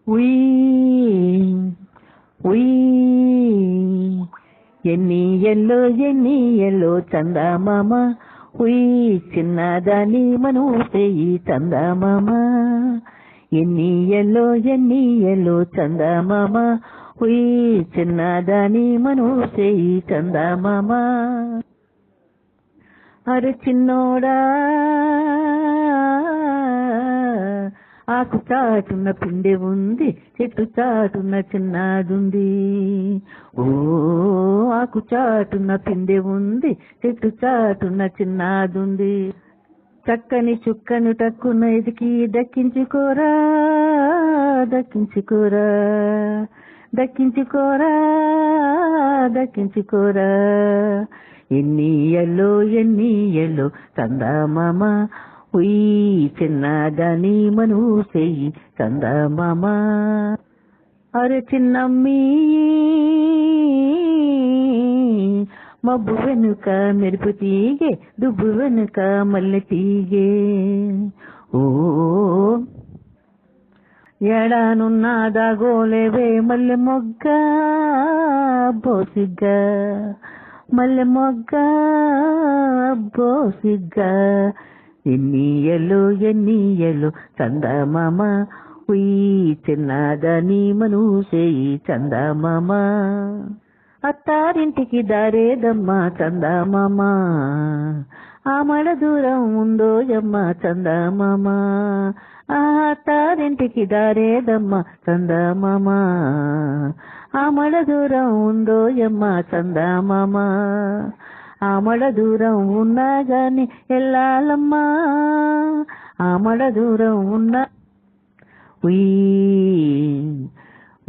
ఉయ్ ఉయ్ ఎన్ని ఎల్లో చందమామ ఉయ్ చిన్నదాని మనూసేయి చందమామ ఎన్ని ఎల్లో చందమామ ఉయ్ చిన్నదాని మనూసేయి చందమామ అరే చిన్నోడా ఆకు చాటున్న పిండి ఉంది, చెట్టు చాటున్న చిన్నదుంది. ఓ ఆకు చాటున్న పిండి ఉంది, చెట్టు చాటున్న చిన్నదుంది. చక్కని చుక్కను టక్కున ఎదికి దక్కించుకోరా దక్కించుకోరా దక్కించుకోరా దక్కించుకోరా ఎన్ని ఎల్లో చందమామ ఉయ్ చిన్నదాని మనూసేయి చందమామ అరే చిన్నమ్మీ మబ్బు వెనుక మెరుపు తీగే దుబ్బు వెనుక మల్లె తీగే ఓ ఏడానున్న దాగోలేవే మల్లె మొగ్గ బోసిగ్గా మల్లె మొగ్గ బోసిగ్గా ఎన్ని ఎల్లో చందమామ ఉయ్ చిన్నదాని మనూసేయి చందమామ అత్తారింటికి దారేదమ్మా చందమామ ఆమడ దూరం ఉందో యమ్మ చందమామ అత్తారింటికి దారేదమ్మా చందమామ ఆమడ దూరం ఉందో యమ్మ చందమామ ఆమడ దూరం ఉన్నా గాని ఎల్లాలమ్మా ఆమడ దూరం ఉన్నా ఉయ్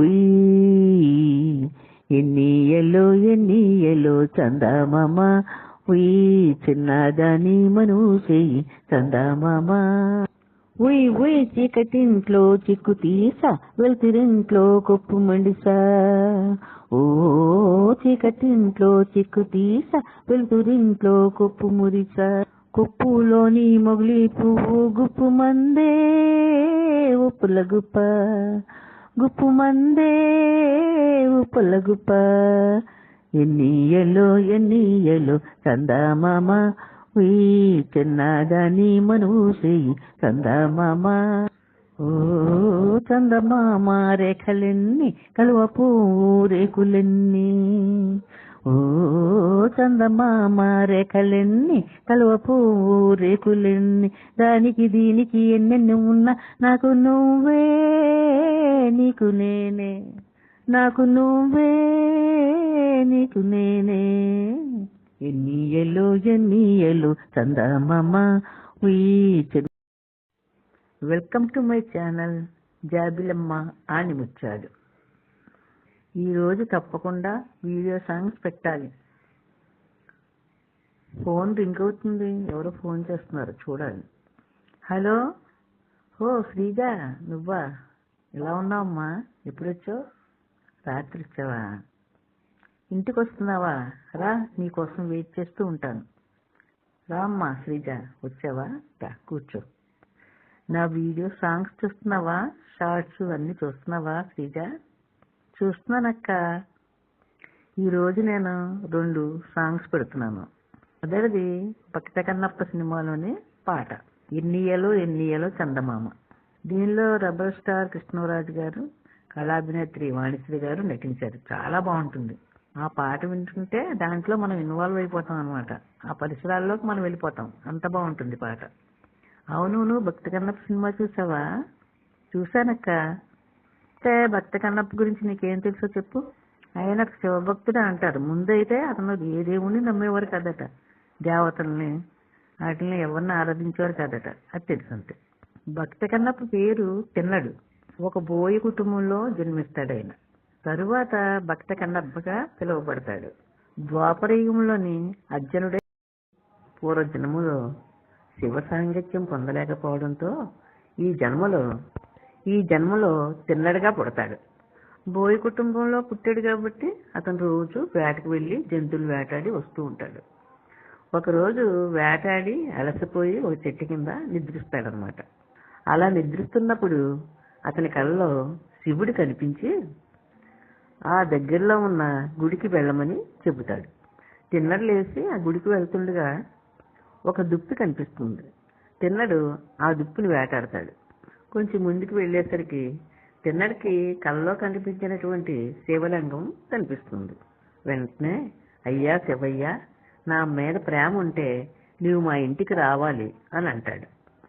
ఉయ్ ఎన్ని ఎల్లో చందమామ ఉయ్ చిన్నదాని మనూసేయి చందమామ ఉయ్ ఉయ్ చీకటింట్లో చిక్కు తీసా వెలుతురింట్లో కొప్పు మండిసా ఓ చీకటింట్లో చిక్కు తీసా వెలుతురింట్లో కొప్పు మురిసా కొప్పులోని మొగిలి పువ్వు గుప్పు మందే ఉప్పుల గుప్ప గుప్పు మందే ఉప్పుల గుప్ప ఎన్ని ఎల్లో చందమామ ఉయ్ చిన్నదాని మనూసేయి చందమామ ఓ చందమామ రేఖలెన్ని కలువ పువ్వు రేకులెన్ని ఓ చందమామ రేఖలెన్ని కలువ పువ్వు రేకులెన్ని దానికి దీనికి ఎన్నెన్ని ఉన్నా నాకు నువ్వే నీకు నేనే నాకు నువ్వే నీకు నేనే ఎన్ని yellow Chandamama we. Welcome to my channel జాబిలమ్మ ఆణిముత్యాలు. ఈరోజు తప్పకుండా వీడియో సాంగ్స్ పెట్టాలి. ఫోన్ రింగ్ అవుతుంది, ఎవరో ఫోన్ చేస్తున్నారు చూడాలి. హలో, ఓ శ్రీజ నువ్వా? ఎలా ఉన్నావమ్మా? ఎప్పుడు వచ్చావు? రాత్రి వచ్చావా? ఇంటికి వస్తున్నావా? రా, నీకోసం వెయిట్ చేస్తూ ఉంటాను. రా అమ్మా శ్రీజ, వచ్చావా? రా కూర్చో. నా వీడియో సాంగ్స్ చూస్తున్నావా? షార్ట్స్ అన్నీ చూస్తున్నావా శ్రీజ? చూస్తున్నానక్క. ఈరోజు నేను 2 సాంగ్స్ పెడుతున్నాను. మొదటిది భక్త కన్నప్ప సినిమాలోని పాట ఎన్నియలో చందమామ. దీనిలో రెబల్ స్టార్ కృష్ణరాజు గారు, కళాభినేత్రి వాణిశ్రీ గారు నటించారు. చాలా బాగుంటుంది. ఆ పాట వింటుంటే దాంట్లో మనం ఇన్వాల్వ్ అయిపోతాం అనమాట. ఆ పరిసరాల్లోకి మనం వెళ్ళిపోతాం. అంత బాగుంటుంది పాట. అవును, నువ్వు భక్త కన్నప్ప సినిమా చూసావా? చూశానక్క. భక్త కన్నప్ప గురించి నీకేం తెలుసో చెప్పు. ఆయన శివభక్తుడు అంటారు. ముందైతే అతను ఏ దేవుణ్ణి నమ్మేవారు కదట. దేవతల్ని వాటిని ఎవరిని ఆరాధించేవారు కదట. అది తెలుసు అంతే. భక్త కన్నప్ప పేరు తిన్నడు. ఒక బోయి కుటుంబంలో జన్మిస్తాడు ఆయన. తరువాత భక్త కన్నప్పగా పిలువబడతాడు. ద్వాపరయుగంలోని అర్జునుడే పూర్వజన్మలో శివ సాంగత్యం పొందలేకపోవడంతో ఈ జన్మలో తిన్నడుగా పుడతాడు. బోయి కుటుంబంలో పుట్టాడు కాబట్టి అతను రోజు వేటకు వెళ్ళి జంతువులు వేటాడి వస్తూ ఉంటాడు. ఒకరోజు వేటాడి అలసిపోయి ఒక చెట్టు కింద నిద్రిస్తాడనమాట. అలా నిద్రిస్తున్నప్పుడు అతని కళ్ళలో శివుడు కనిపించి ఆ దగ్గరలో ఉన్న గుడికి వెళ్ళమని చెబుతాడు. తిన్నడు లేచి ఆ గుడికి వెళ్తుండగా ఒక దుప్పి కనిపిస్తుంది. తిన్నడు ఆ దుప్పిని వేటాడతాడు. కొంచెం ముందుకు వెళ్ళేసరికి తిన్నడికి కళ్ళలో కనిపించినటువంటి శివలింగం కనిపిస్తుంది. వెంటనే, అయ్యా శివయ్య, నా మీద ప్రేమ ఉంటే నీవు మా ఇంటికి రావాలి అని అంటాడు.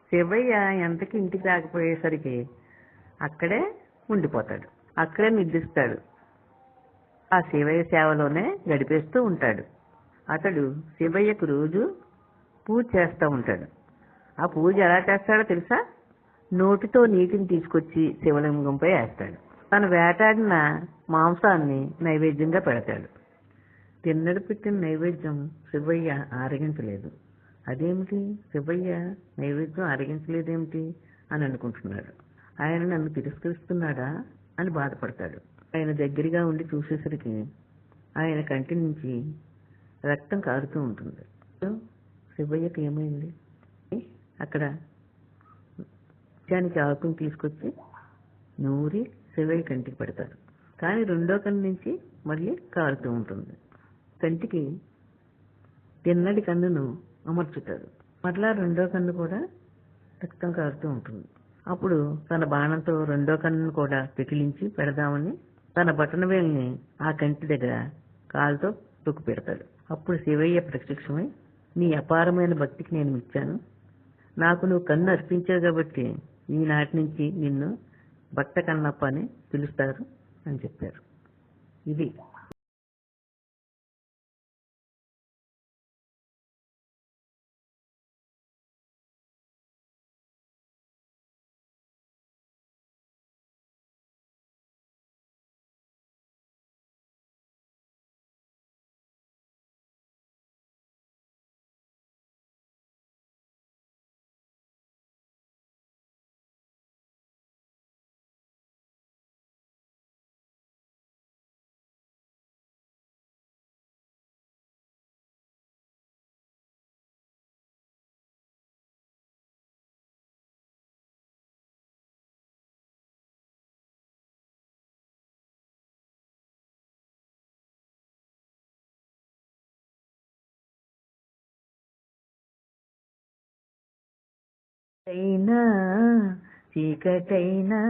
శివయ్య ఎంతకి ఇంటికి రాకపోయేసరికి అక్కడే ఉండిపోతాడు. అక్కడే నిద్రిస్తాడు. ఆ శివయ్య సేవలోనే గడిపేస్తూ ఉంటాడు. అతడు శివయ్యకు రోజు పూజ చేస్తూ ఉంటాడు. ఆ పూజ ఎలా చేస్తాడో తెలుసా? నోటితో నీటిని తీసుకొచ్చి శివలింగంపై వేస్తాడు. తను వేటాడిన మాంసాన్ని నైవేద్యంగా పెడతాడు. తిన్నడు పెట్టిన నైవేద్యం శివయ్య ఆరగించలేదు. అదేమిటి, శివయ్య నైవేద్యం ఆరగించలేదేమిటి అని అనుకుంటున్నాడు. ఆయన నన్ను తిరస్కరిస్తున్నాడా అని బాధపడతాడు. ఆయన దగ్గరగా ఉండి చూసేసరికి ఆయన కంటి నుంచి రక్తం కారుతూ ఉంటుంది. శివయ్యకి ఏమైంది? అక్కడ నిత్యానికి ఆకుని తీసుకొచ్చి నూరి శివయ్య కంటికి పెడతారు. కానీ రెండో కన్ను నుంచి మళ్ళీ కారుతూ ఉంటుంది. కంటికి తిన్నడి కన్నును అమర్చుతాడు. మరలా రెండో కన్ను కూడా రక్తం కారుతూ ఉంటుంది. అప్పుడు తన బాణంతో రెండో కన్నును కూడా పెకిలించి పెడదామని తన బటన వేలిని ఆ కంటి దగ్గర కాలుతో తొక్కు పెడతాడు. అప్పుడు శివయ్య ప్రత్యక్షమై, నీ అపారమైన భక్తికి నేను ఇచ్చాను, నాకు నువ్వు కన్ను అర్పించావు కాబట్టి ఈనాటి నుంచి నిన్ను భక్త కన్నప్ప అని పిలుస్తారు అని చెప్పారు. ఇది అయినా చీకటైనా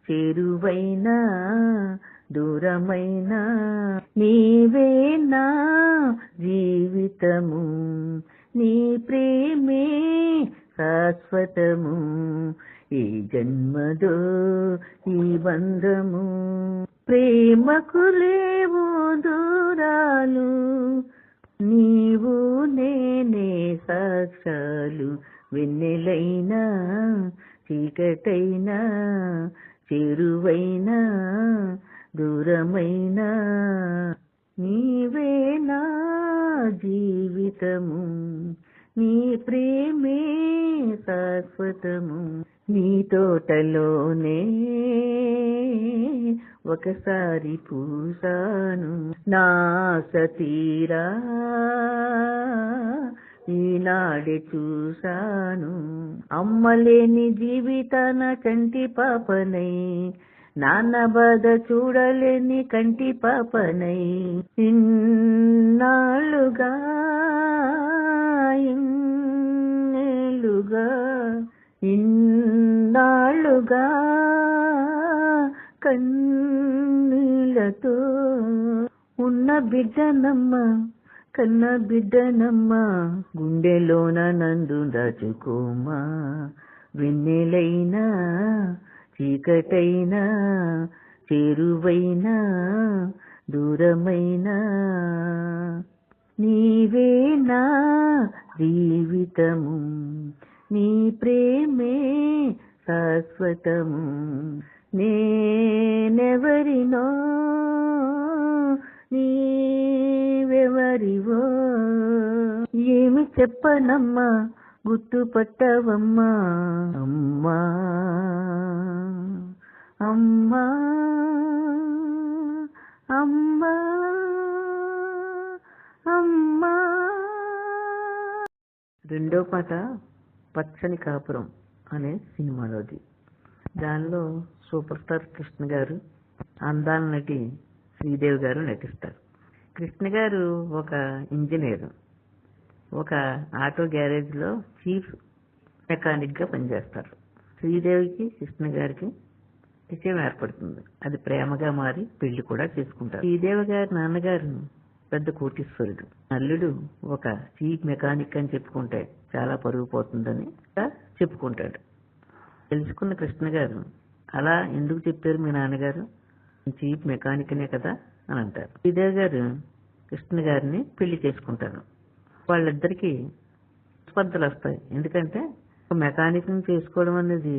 చేరువైనా దూరమైనా నీవే నా జీవితము, నీ ప్రేమే శాశ్వతము, ఈ జన్మదో ఈ బంధము, ప్రేమకు లేవు దూరాలు, నీవు నేనే సాక్షాలు, వెన్నెలైనా చీకటైనా చేరువైనా దూరమైనా నీవే నా జీవితము, నీ ప్రేమే శాశ్వతము. నీ తోటలోనే ఒకసారి పూసాను, నా ఆశ తీరా ఈనాడే చూశాను. అమ్మలేని జీవితాన కంటి పాపనై, నాన్న బాధ చూడలేని కంటి పాపనై, ఇన్నాళ్ళుగా ఇన్నేళ్ళుగా ఇన్నాళ్ళుగా కన్నీళ్ళతో ఉన్న బిడ్డనమ్మ, కన్న బిడ్డనమ్మా, గుండెలోన నందు దాచుకోమా, వెన్నెలైనా చీకటైనా చేరువైనా దూరమైనా నీవే నా జీవితము, నీ ప్రేమే శాశ్వతము. నేనెవరినో నీవెవరివో ఏమి చెప్పనమ్మా, గుర్తుపట్టవమ్మా, అమ్మా అమ్మా అమ్మా అమ్మా. రెండో పాట పచ్చని కాపురం అనే సినిమాలోది. దానిలో సూపర్ స్టార్ కృష్ణ గారు, అందాల నటి శ్రీదేవి గారు నటిస్తారు. కృష్ణ గారు ఒక ఇంజనీర్, ఒక ఆటో గ్యారేజ్ లో చీఫ్ మెకానిక్ గా పనిచేస్తారు. శ్రీదేవికి కృష్ణ గారికి పరిచయం ఏర్పడుతుంది. అది ప్రేమగా మారి పెళ్లి కూడా చేసుకుంటారు. శ్రీదేవి గారి నాన్నగారు పెద్ద కోటీశ్వరుడు, అల్లుడు ఒక చీఫ్ మెకానిక్ అని చెప్పుకుంటే చాలా పరుగు పోతుందని చెప్పుకుంటాడు. తెలుసుకున్న కృష్ణ గారు, అలా ఎందుకు చెప్పారు మీ నాన్నగారు, చీఫ్ మెకానిక్నే కదా అని అంటారు. శ్రీదేవి గారు కృష్ణ గారిని పెళ్లి చేసుకుంటారు. వాళ్ళిద్దరికి స్పర్ధలు వస్తాయి. ఎందుకంటే ఒక మెకానిక్ ని చేసుకోవడం అనేది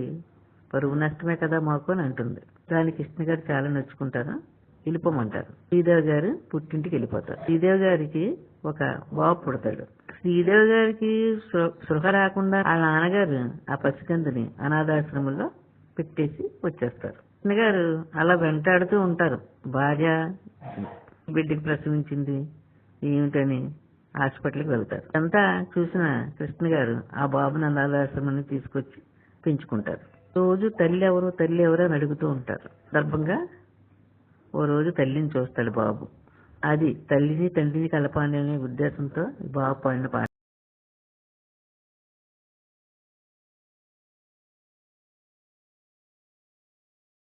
పరువు నష్టమే కదా మాకు అని అంటుంది. దానికి కృష్ణ గారు చాలా నచ్చుకుంటారు, వెళ్ళిపోమంటారు. శ్రీదేవి గారు పుట్టింటికి వెళ్ళిపోతారు. శ్రీదేవి గారికి ఒక బాబు పుడతాడు. శ్రీదేవి గారికి సృహ రాకుండా ఆ నాన్నగారు ఆ పసికందుని అనాథాశ్రమంలో పెట్టేసి వచ్చేస్తారు. కృష్ణ గారు అలా వెంటాడుతూ ఉంటారు. భార్య బిడ్డకి ప్రసవించింది ఏమిటని హాస్పిటల్కి వెళ్తారు. అంతా చూసిన కృష్ణ గారు ఆ బాబుని అనాథాశ్రమాన్ని తీసుకొచ్చి పెంచుకుంటారు. రోజు తల్లి ఎవరు అని అడుగుతూ ఉంటారు. సందర్భంగా ఓ రోజు తల్లిని చూస్తాడు బాబు. అది తల్లిని తండ్రిని కలపాలి అనే ఉద్దేశంతో బాబు పాడిన పాట.